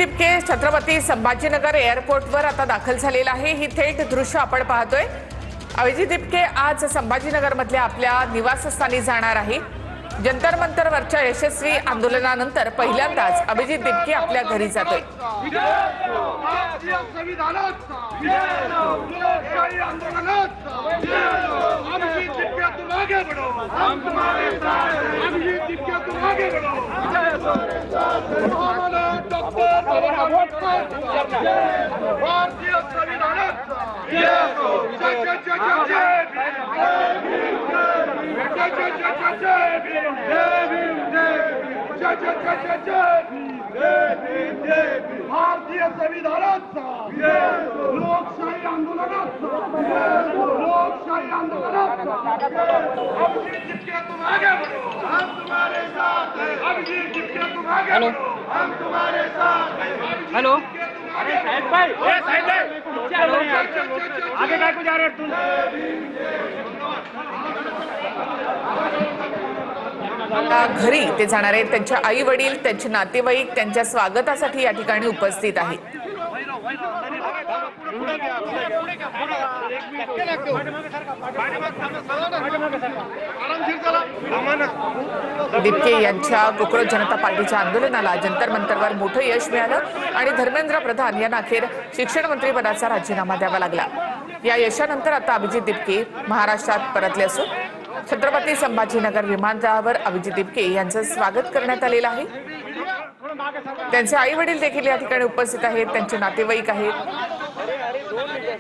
के छत्रपती संभाजीनगर एअरपोर्टवर आता दाखल झालेला आहे। ही थेट दृश्य आपण पाहतोय। अभिजित दिपके आज संभाजीनगर मधल्या आपल्या निवासस्थानी जाणार आहे। जंतर मंतरवरच्या यशस्वी आंदोलनानंतर पहिल्यांदाच अभिजित दिपके आपल्या घरी जातोय। भारतीय संविधानाचा लोकशाही आंदोलनाचा लोकशाही आंदोलनाचा अभिजित दिपके तुम आगे बढ़ो, हम तुम्हारे साथ हैं। अभिजित दिपके तुम आगे बढ़ो, हम तुम्हारे साथ हैं। हेलो अरे साइड भाई चलो आगे काय को जा रहे तुम घरी ते जाणार आहेत। त्यांचे आई वडील त्यांचे नातेवाईक त्यांच्या स्वागतासाठी या ठिकाणी उपस्थित आहेत। दिपके यांच्या कोकण जनता पार्टीच्या आंदोलनाला जंतर मंतरवर मोठं यश मिळालं आणि धर्मेंद्र प्रधान यांना अखेर शिक्षण मंत्री पदाचा राजीनामा द्यावा लागला। या यशानंतर आता अभिजित दिपके महाराष्ट्रात परतले असून छत्रपती संभाजीनगर विमानतळावर अभिजित दिपके यांचं स्वागत करण्यात आलेलं आहे। त्यांचे आई वडील देखील या ठिकाणी उपस्थित आहेत, त्यांचे नातेवाईक आहेत।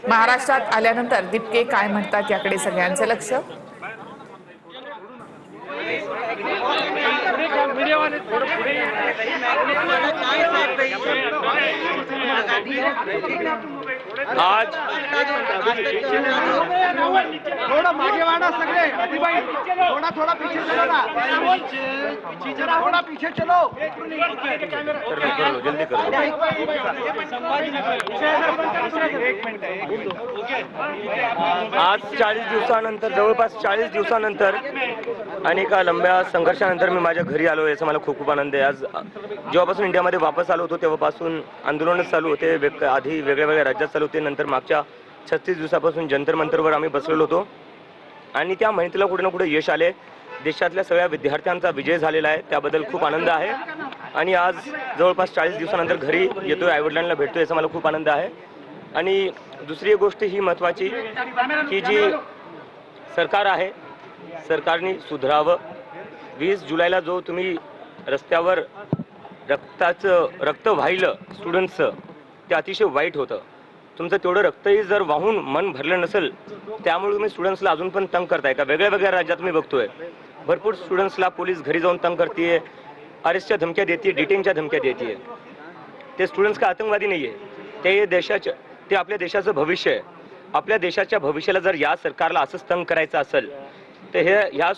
महाराष्ट्रात आल्यानंतर दिपके काय म्हणतात याकडे सगळ्यांचं लक्ष। आज थोड़ा मागे वाड़ा सगळे भाई थोड़ा पीछे चलो ना थोड़ा पीछे चलो जल्दी करो। आज 40 दिवसानंतर जवळपास 40 दिवसानंतर आणि एका लंब्या संघर्षानंतर मी माझ्या घरी आलो। याचा मला खूप आनंद आहे। आज जेव्हापासून इंडियामध्ये वापस आलो होतो तेव्हापासून आंदोलनच चालू होते। आधी वेगळ्या राज्यात चालू होते, नंतर मागच्या 36 दिवसापासून जंतर मंतरवर आम्ही बसलेलो होतो आणि त्या मेहनतीला कुठे ना कुठे यश आले। देशातल्या सगळ्या विद्यार्थ्यांचा विजय झालेला आहे, त्याबद्दल खूप आनंद आहे। आणि आज जवळपास 40 दिवसानंतर घरी येतोय, आईवडिलांना भेटतोय, याचा मला खूप आनंद आहे। आणि दुसरी गोष्ट ही महत्त्वाची की जी सरकार आहे, सरकारने सुधारावं। 20 जुलैला जो तुम्ही रस्त्यावर रक्त वाहिलं स्टुडंट्सचं, ते अतिशय वाईट होतं। तुमचं तेवढं रक्तही जर वाहून मन भरलं नसेल, त्यामुळे तुम्ही स्टुडंट्सला अजून पण तंग करताय का? वेगळ्या राज्यात मी बघतोय भरपूर स्टुडंट्सला पोलीस घरी जाऊन तंग करते, अरेस्टच्या धमक्या देते, डिटेनच्या धमक्या देते। ते स्टुडंट्स का आतंकवादी नाही आहे, ते आपल्या देशाचं भविष्य आहे। आपल्या देशाच्या भविष्याला जर या सरकारला असंच तंग करायचं असेल तर ह्या